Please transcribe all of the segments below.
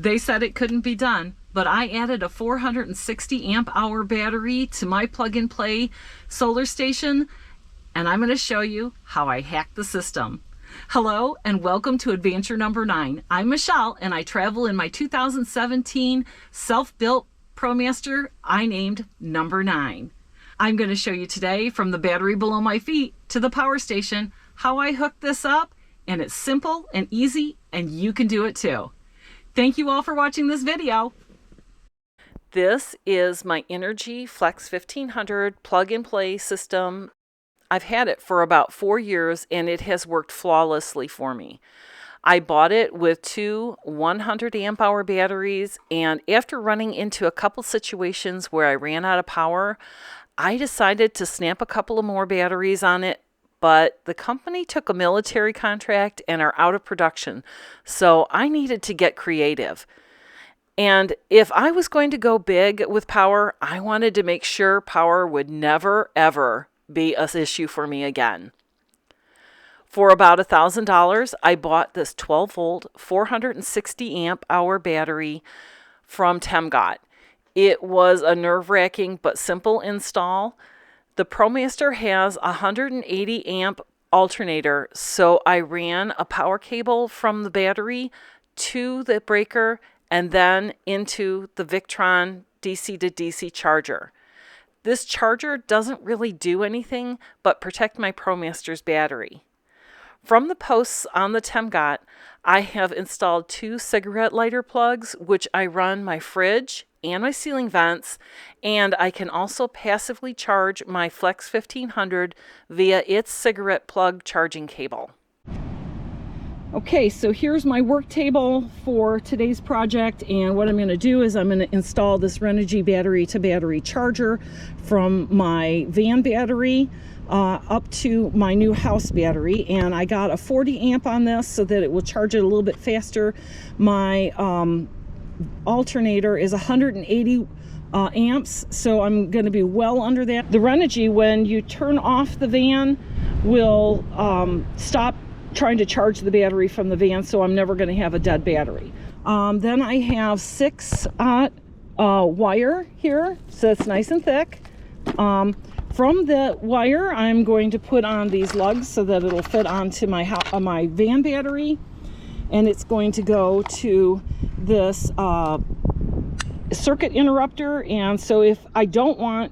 They said it couldn't be done, but I added a 460 amp hour battery to my plug-and-play solar station, and I'm going to show you how I hacked the system. Hello and welcome to AdVanture number 9. I'm Michelle and I travel in my 2017 self-built Promaster I named number 9. I'm going to show you today from the battery below my feet to the power station how I hooked this up, and it's simple and easy and you can do it too. Thank you all for watching this video. This is my Inergy Flex 1500 plug-and-play system. I've had it for about 4 years and it has worked flawlessly for me. I bought it with two 100 amp hour batteries, and after running into a couple situations where I ran out of power, I decided to snap a couple of more batteries on it, but the company took a military contract and are out of production, so I needed to get creative. And if I was going to go big with power, I wanted to make sure power would never, ever be an issue for me again. For about $1,000, I bought this 12 volt, 460 amp hour battery from Temgot. It was a nerve-wracking but simple install. The Promaster has a 180 amp alternator, so I ran a power cable from the battery to the breaker and then into the Victron DC to DC charger. This charger doesn't really do anything but protect my Promaster's battery. From the posts on the Temgot, I have installed two cigarette lighter plugs, which I run my fridge and my ceiling vents, and I can also passively charge my Flex 1500 via its cigarette plug charging cable. Okay, so here's my work table for today's project, and what I'm going to do is I'm going to install this Renogy battery to battery charger from my van battery up to my new house battery, and I got a 40 amp on this so that it will charge it a little bit faster. My alternator is 180 amps, so I'm going to be well under that. The Renogy, when you turn off the van, will stop trying to charge the battery from the van, so I'm never going to have a dead battery. Then I have 6 wire here, so it's nice and thick. From the wire, I'm going to put on these lugs so that it'll fit onto my van battery, and it's going to go to this circuit interrupter. And so if I don't want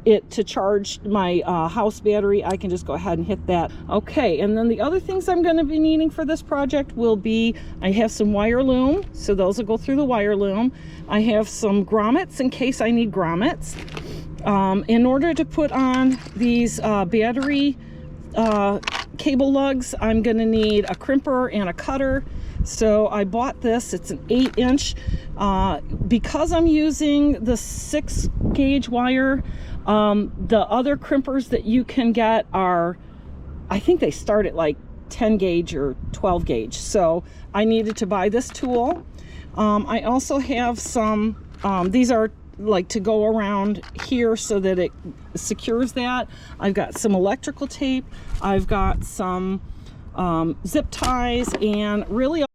it to charge my house battery, I can just go ahead and hit that. Okay, and then the other things I'm going to be needing for this project will be, I have some wire loom, so those will go through the wire loom. I have some grommets in case I need grommets. In order to put on these battery cable lugs, I'm going to need a crimper and a cutter. So I bought this, it's an 8-inch. Because I'm using the 6 gauge wire, the other crimpers that you can get are, I think they start at like 10 gauge or 12 gauge. So I needed to buy this tool. I also have some, these are like to go around here so that it secures that. I've got some electrical tape. I've got some zip ties, and really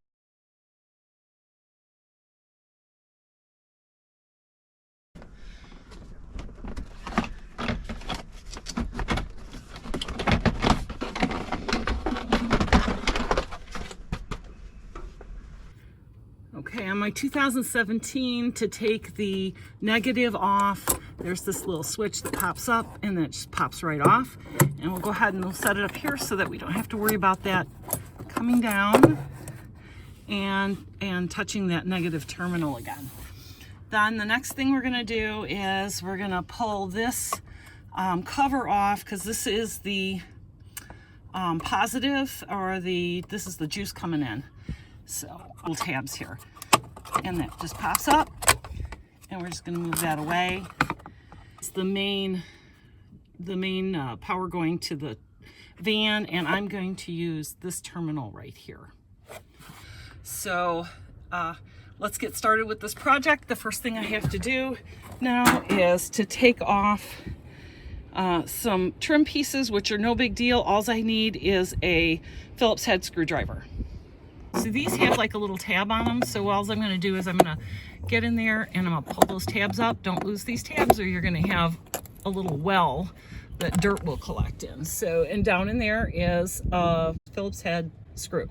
okay, on my 2017, to take the negative off, there's this little switch that pops up and then it just pops right off. And we'll go ahead and we'll set it up here so that we don't have to worry about that coming down and touching that negative terminal again. Then the next thing we're gonna do is we're gonna pull this cover off, because this is the positive, or this is the juice coming in. So little tabs here, and that just pops up, and we're just going to move that away. It's the main power going to the van, and I'm going to use this terminal right here. So let's get started with this project. The first thing I have to do now is to take off some trim pieces, which are no big deal. All I need is a Phillips head screwdriver. So these have like a little tab on them. So all I'm going to do is I'm going to get in there and I'm going to pull those tabs up. Don't lose these tabs or you're going to have a little well that dirt will collect in. So, and down in there is a Phillips head screw.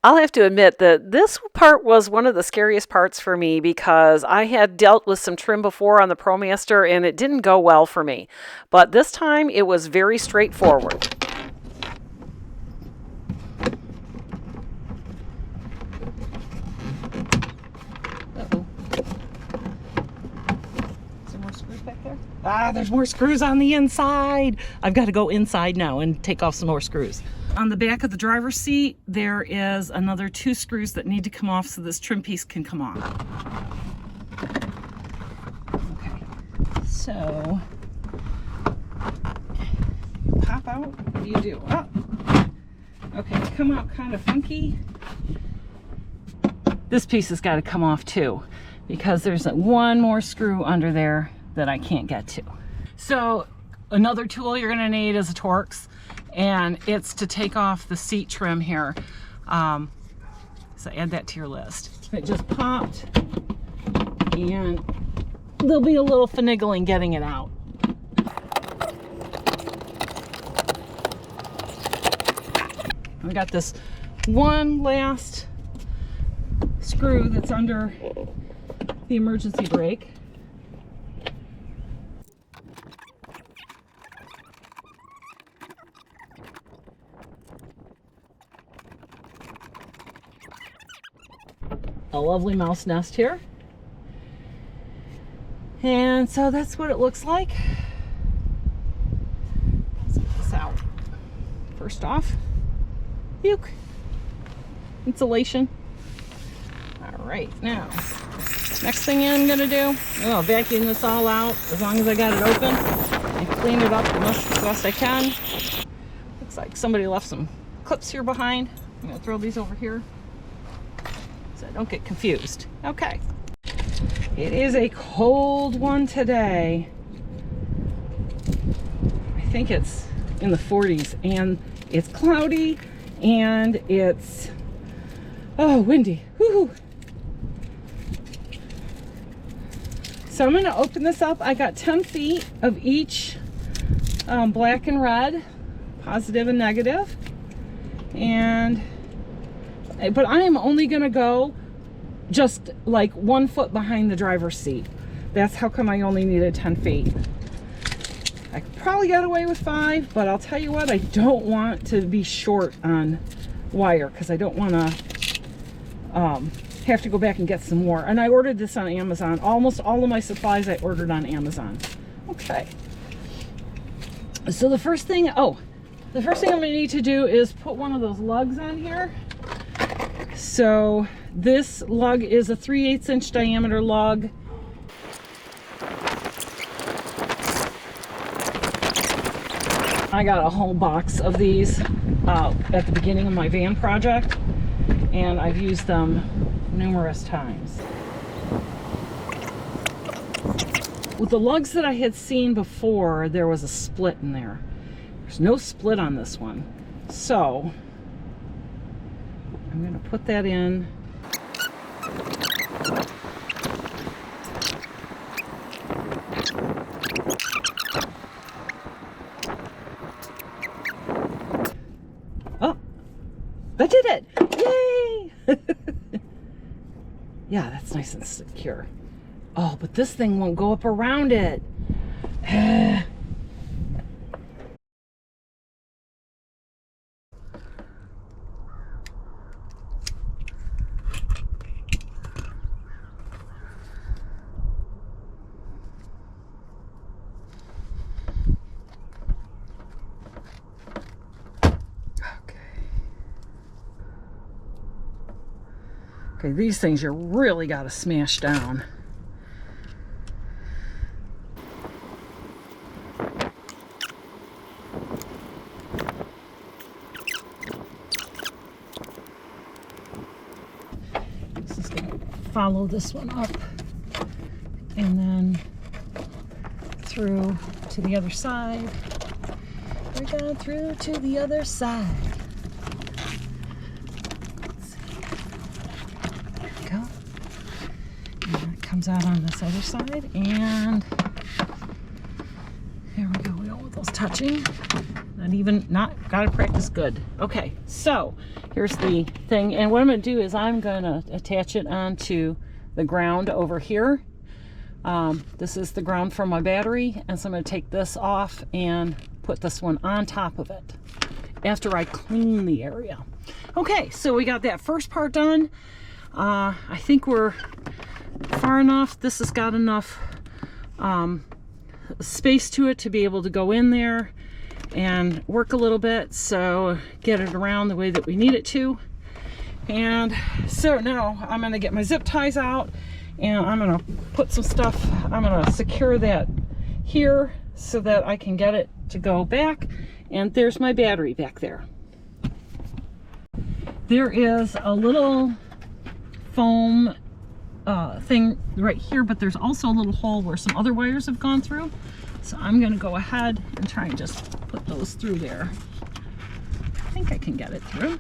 I'll have to admit that this part was one of the scariest parts for me because I had dealt with some trim before on the Promaster and it didn't go well for me. But this time it was very straightforward. Uh-oh. Is there more screws back there? Ah, there's more screws on the inside. I've got to go inside now and take off some more screws. On the back of the driver's seat, there is another 2 screws that need to come off so this trim piece can come off. Okay, so you pop out. What do you do? Oh, okay, come out kind of funky. This piece has got to come off too because there's one more screw under there that I can't get to. So another tool you're going to need is a Torx. And it's to take off the seat trim here. So add that to your list. It just popped and there'll be a little finagling getting it out. We got this one last screw that's under the emergency brake. A lovely mouse nest here. And so that's what it looks like. Let's get this out. First off, puke. Insulation. All right, now, next thing I'm gonna do, I'll vacuum this all out as long as I got it open and clean it up the best I can. Looks like somebody left some clips here behind. I'm gonna throw these over here so I don't get confused. Okay. It is a cold one today. I think it's in the 40s and it's cloudy and it's, oh, windy. Woo-hoo. So I'm gonna open this up. I got 10 feet of each black and red, positive and negative. But I am only gonna go just like 1 foot behind the driver's seat. That's how come I only needed 10 feet. I probably got away with 5, but I'll tell you what, I don't want to be short on wire because I don't want to have to go back and get some more. And I ordered this on Amazon. Almost all of my supplies I ordered on Amazon. Okay. So the first thing I'm gonna need to do is put one of those lugs on here. So this lug is a 3/8 inch diameter lug. I got a whole box of these at the beginning of my van project, and I've used them numerous times. With the lugs that I had seen before, there was a split in there. There's no split on this one. So I'm going to put that in. Oh, that did it! Yay! Yeah, that's nice and secure. Oh, but this thing won't go up around it. Okay, these things you really got to smash down. This is going to follow this one up and then through to the other side. We're going through to the other side. comes out on this other side, and here we go. We don't want those touching. Gotta practice good. Okay, so here's the thing, and what I'm gonna do is I'm gonna attach it onto the ground over here. This is the ground for my battery, and so I'm gonna take this off and put this one on top of it after I clean the area. Okay, so we got that first part done. I think we're far enough. This has got enough space to it to be able to go in there and work a little bit, so get it around the way that we need it to. And so now I'm going to get my zip ties out, and I'm going to put some stuff, I'm going to secure that here so that I can get it to go back. And there's my battery back there. There is a little foam thing right here, but there's also a little hole where some other wires have gone through. So I'm going to go ahead and try and just put those through there. I think I can get it through.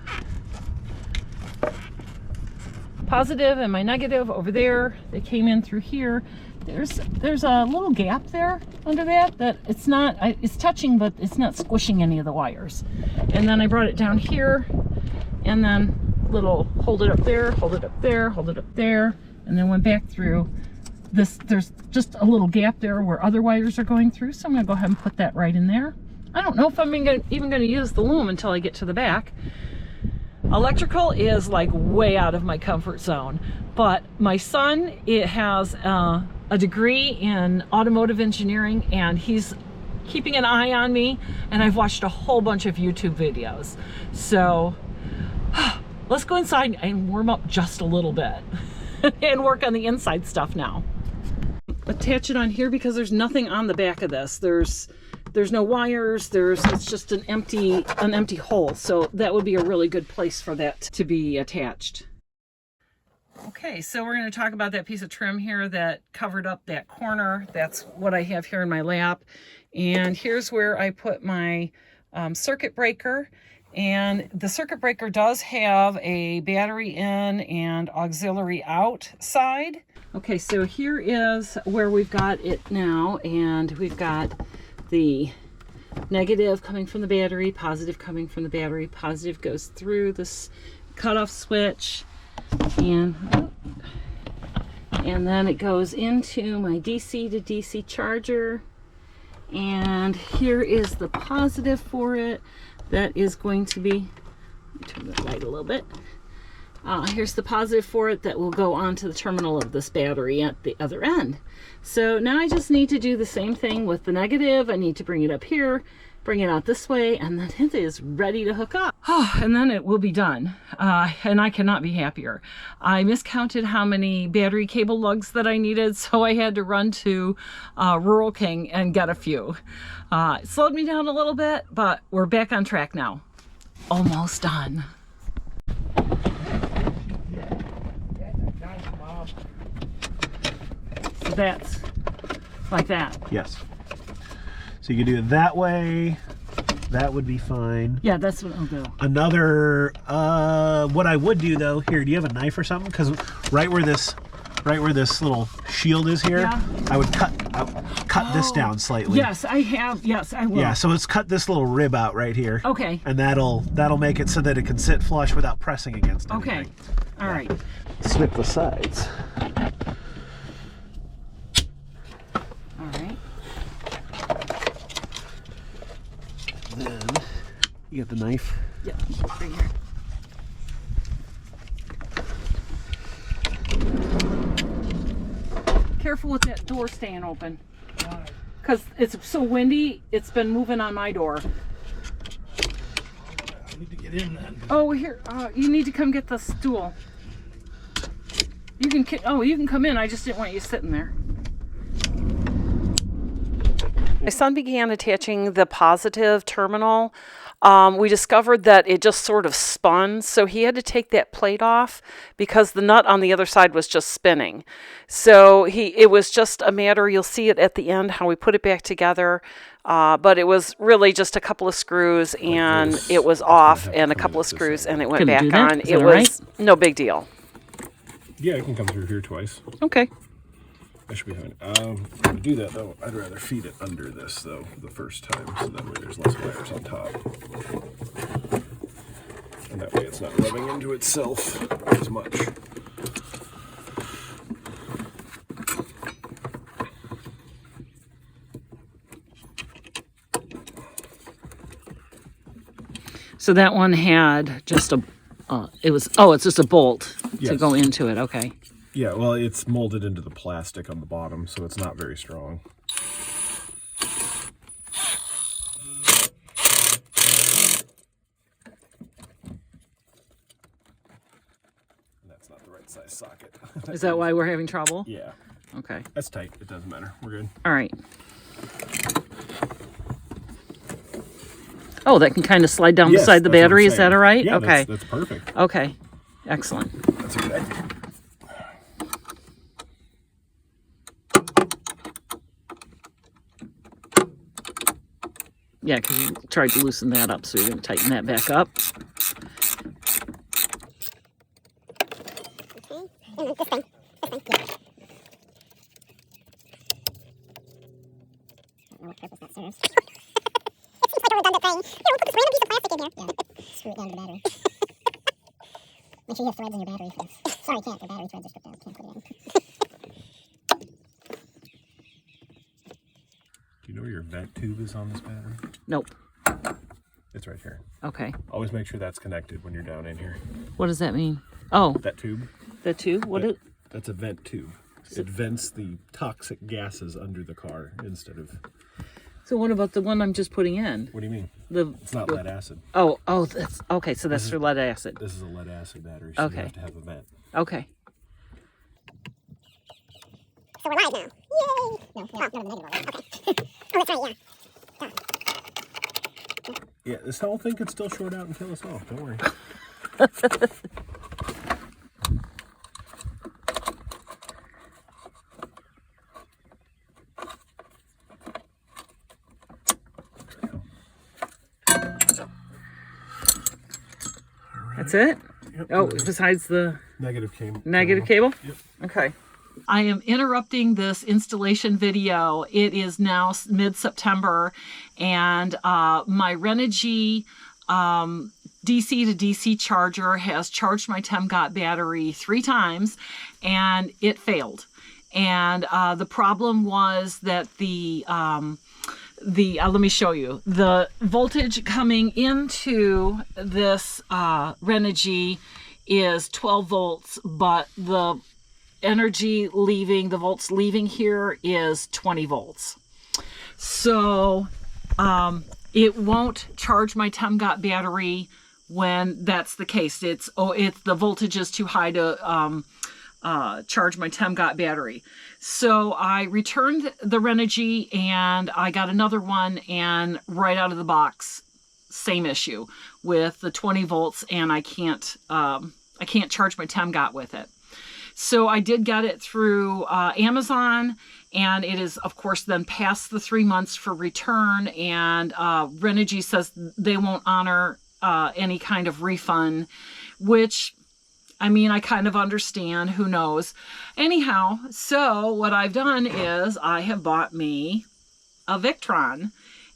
Positive and my negative over there, they came in through here. There's a little gap there under that it's not, it's touching, but it's not squishing any of the wires. And then I brought it down here, and then hold it up there, hold it up there, hold it up there, and then went back through this. There's just a little gap there where other wires are going through, so I'm going to go ahead and put that right in there. I don't know if I'm even going to use the loom until I get to the back. Electrical is like way out of my comfort zone, but my son, it has a degree in automotive engineering, and he's keeping an eye on me, and I've watched a whole bunch of YouTube videos. So let's go inside and warm up just a little bit and work on the inside stuff now. Attach it on here because there's nothing on the back of this. There's no wires. It's just an empty hole. So that would be a really good place for that to be attached. Okay, so we're going to talk about that piece of trim here that covered up that corner. That's what I have here in my lap. And here's where I put my circuit breaker. And the circuit breaker does have a battery in and auxiliary out side. Okay, so here is where we've got it now, and we've got the negative coming from the battery, positive coming from the battery. Positive goes through this cutoff switch, and then it goes into my DC to DC charger. And here is the positive for it. That is going to be, turn the light a little bit. Here's the positive for it that will go onto the terminal of this battery at the other end. So now I just need to do the same thing with the negative. I need to bring it up here, bring it out this way, and then it is ready to hook up. And then it will be done. And I cannot be happier. I miscounted how many battery cable lugs that I needed, so I had to run to Rural King and get a few. It slowed me down a little bit, but we're back on track now. Almost done. So that's like that. Yes. So you can do it that way. That would be fine. Yeah, that's what I'll do. Another, what I would do though, here, do you have a knife or something? Because right where this little shield is here, yeah. I would cut this down slightly. Yes, I have. Yes, I will. Yeah, so let's cut this little rib out right here. Okay. And that'll make it so that it can sit flush without pressing against anything. Okay. All right. Snip the sides. All right. Then you got the knife. Yeah, right here. Careful with that door staying open, because it's so windy. It's been moving on my door. I need to get in then. Oh, here, you need to come get the stool. You can come in. I just didn't want you sitting there. My son began attaching the positive terminal. We discovered that it just sort of spun, so he had to take that plate off because the nut on the other side was just spinning. So it was just a matter, you'll see it at the end, how we put it back together, but it was really just a couple of screws and it was off, and a couple of screws and it went back on. It was no big deal. Yeah, I can come through here twice. Okay. I should be fine. To do that though, I'd rather feed it under this though the first time, so that way there's less wires on top. And that way it's not rubbing into itself as much. So that one had just a, it's just a bolt to go into it. Okay. Yeah, well, it's molded into the plastic on the bottom, so it's not very strong. And that's not the right size socket. Is that why we're having trouble? Yeah. Okay. That's tight. It doesn't matter. We're good. All right. Oh, that can kind of slide down beside the battery. Is that all right? Yeah, okay. That's perfect. Okay. Excellent. That's a good idea. Yeah, because you tried to loosen that up, so you're going to tighten that back up. Okay. And then this thing. Yeah. I don't know what purpose that serves. It seems like a redundant thing. Here, we'll put this random piece of plastic in here. Yeah. Screw it down to the battery. Make sure you have threads in your battery for this. Sorry, can't. Your battery threads are stripped down. Can't put it in. Do you know where your vent tube is on this battery? Nope. It's right here. Okay. Always make sure that's connected when you're down in here. What does that mean? Oh, That tube? the tube? That's a vent tube. It vents the toxic gases under the car instead of... So what about the one I'm just putting in? What do you mean? It's not lead acid. Oh, that's okay. So that's for lead acid. This is a lead acid battery, so you have to have a vent. Okay. So we're live now. Yay! No, you're not the negative already. Okay. Oh, that's right, yeah. Yeah, this whole thing could still short out and kill us all. Don't worry. That's it? Yep. Oh, besides the Negative cable. cable? Yep. Okay. I am interrupting this installation video. It is now mid-September, and my Renogy DC to DC charger has charged my Temgot battery 3 times, and it failed. And the problem was that let me show you. The voltage coming into this Renogy is 12 volts, but the energy leaving, the volts leaving here is 20 volts. So it won't charge my Temgot battery when that's the case. It's the voltage is too high to charge my Temgot battery. So I returned the Renogy and I got another one, and right out of the box, same issue with the 20 volts, and I can't charge my Temgot with it. So I did get it through Amazon, and it is, of course, then past the 3 months for return, and Renogy says they won't honor any kind of refund, which, I mean, I kind of understand, who knows. Anyhow, so what I've done is I have bought me a Victron,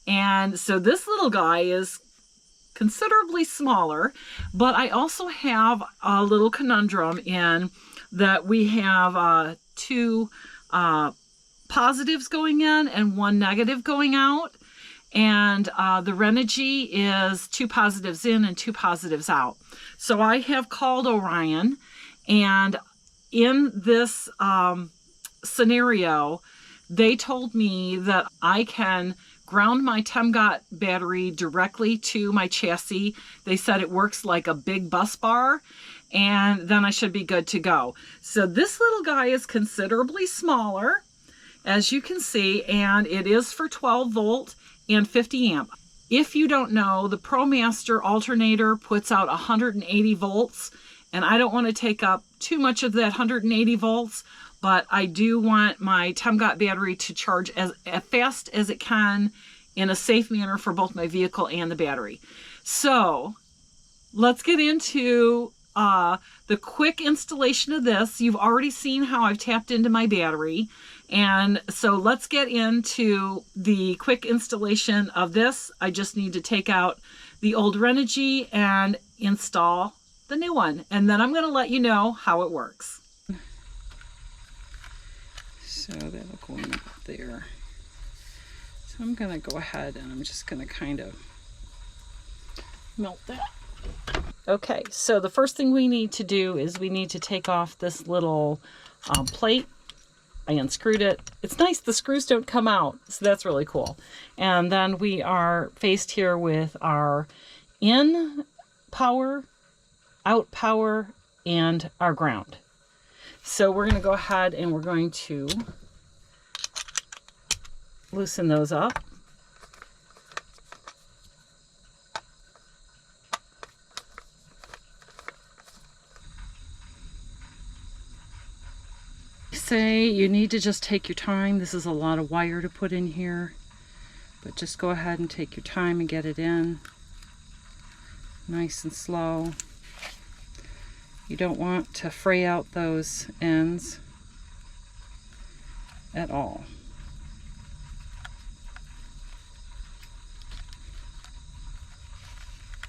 and so this little guy is considerably smaller, but I also have a little conundrum in that we have 2 positives going in and 1 negative going out. And the Renogy is 2 positives in and 2 positives out. So I have called Orion, and in this scenario, they told me that I can ground my Temgot battery directly to my chassis. They said it works like a big bus bar, and then I should be good to go. So this little guy is considerably smaller, as you can see, and it is for 12 volt and 50 amp. If you don't know, the Promaster alternator puts out 180 volts, and I don't want to take up too much of that 180 volts, but I do want my Temgot battery to charge as fast as it can in a safe manner for both my vehicle and the battery. So let's get into the quick installation of this. You've already seen how I've tapped into my battery. And so let's get into the quick installation of this. I just need to take out the old Renogy and install the new one. And then I'm going to let you know how it works. So that'll go in there. So I'm going to go ahead and I'm just going to kind of melt that. Okay, so the first thing we need to do is we need to take off this little plate. I unscrewed it. It's nice the screws don't come out, so that's really cool. And then we are faced here with our in power, out power, and our ground. So we're going to go ahead and we're going to loosen those up. Say you need to just take your time. This is a lot of wire to put in here, but just go ahead and take your time and get it in nice and slow. You don't want to fray out those ends at all.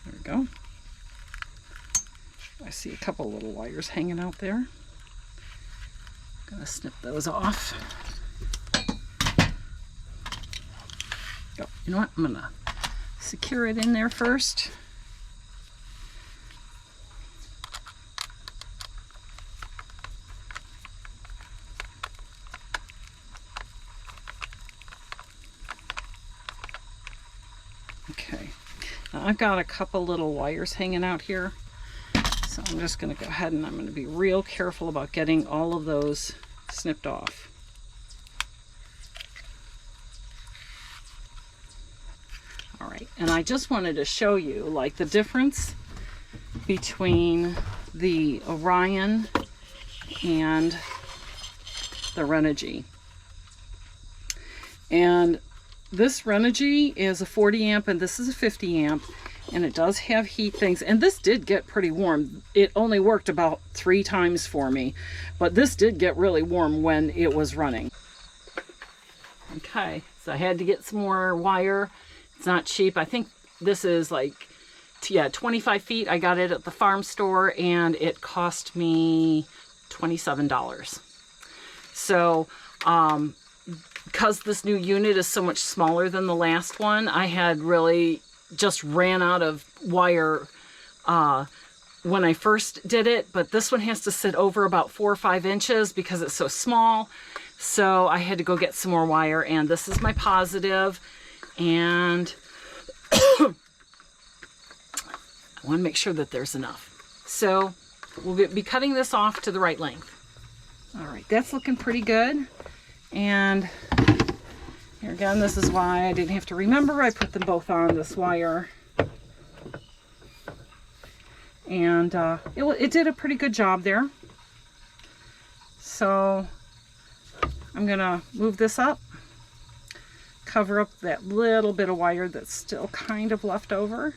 There we go. I see a couple little wires hanging out there. Gonna snip those off. Oh, you know what? I'm gonna secure it in there first. Okay, now I've got a couple little wires hanging out here. So I'm just going to go ahead and I'm going to be real careful about getting all of those snipped off. All right, and I just wanted to show you like the difference between the Orion and the Renogy. And this Renogy is a 40 amp and this is a 50 amp. And it does have heat things, and this did get pretty warm. It only worked about 3 times for me, but this did get really warm when it was running. Okay, so I had to get some more wire. It's not cheap. I think this is like, yeah, 25 feet. I got it at the farm store, and it cost me $27. So, because this new unit is so much smaller than the last one, I had really just ran out of wire when I first did it, but this one has to sit over about 4 or 5 inches because it's so small. So I had to go get some more wire, and this is my positive, and I want to make sure that there's enough. So we'll be cutting this off to the right length. All right, that's looking pretty good. And here again, this is why I didn't have to remember. I put them both on this wire. And it did a pretty good job there. So I'm going to move this up, cover up that little bit of wire that's still kind of left over.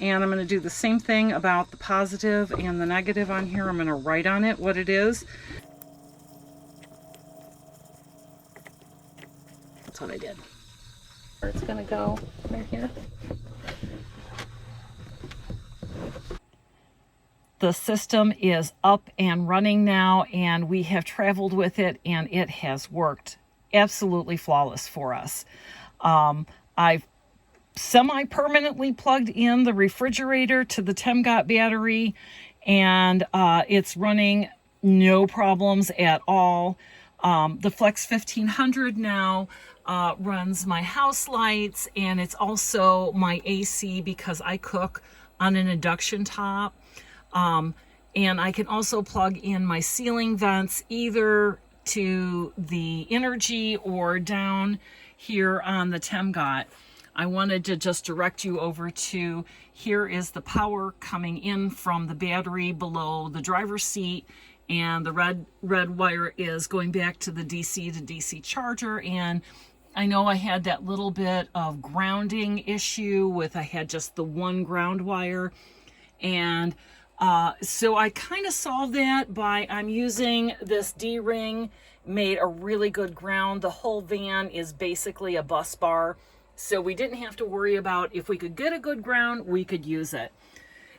And I'm going to do the same thing about the positive and the negative on here. I'm going to write on it what it is. That's what I did. Where it's gonna go right here. The system is up and running now, and we have traveled with it, and it has worked absolutely flawless for us. I've semi-permanently plugged in the refrigerator to the Temgot battery, and it's running no problems at all. The Flex 1500 now runs my house lights, and it's also my AC because I cook on an induction top. And I can also plug in my ceiling vents either to the Inergy or down here on the Temgot. I wanted to just direct you over to, here is the power coming in from the battery below the driver's seat, and the red wire is going back to the DC to DC charger. And I know I had that little bit of grounding issue with, I had just the one ground wire, and So I kind of solved that by, I'm using this D-ring, made a really good ground. The whole van is basically a bus bar. So we didn't have to worry about if we could get a good ground, we could use it.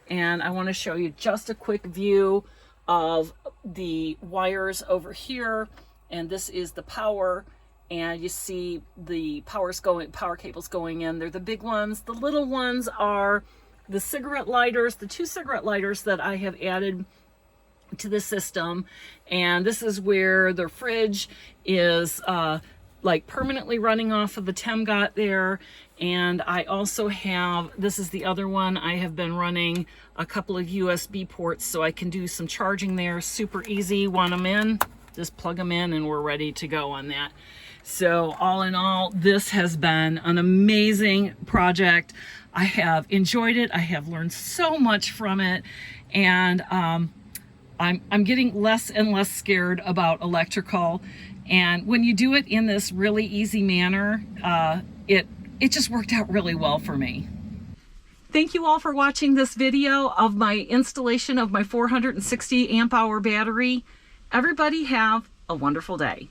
And I want to show you just a quick view of the wires over here. And this is the power. And you see the power cables going in. They're the big ones. The little ones are the cigarette lighters, the 2 cigarette lighters that I have added to the system. And this is where the fridge is like permanently running off of the Temgot there. And I also have, this is the other one, I have been running a couple of USB ports so I can do some charging there. Super easy. Want them in, just plug them in and we're ready to go on that. So all in all, this has been an amazing project. I have enjoyed it. I have learned so much from it. And I'm getting less and less scared about electrical. And when you do it in this really easy manner, it just worked out really well for me. Thank you all for watching this video of my installation of my 460 amp hour battery. Everybody have a wonderful day.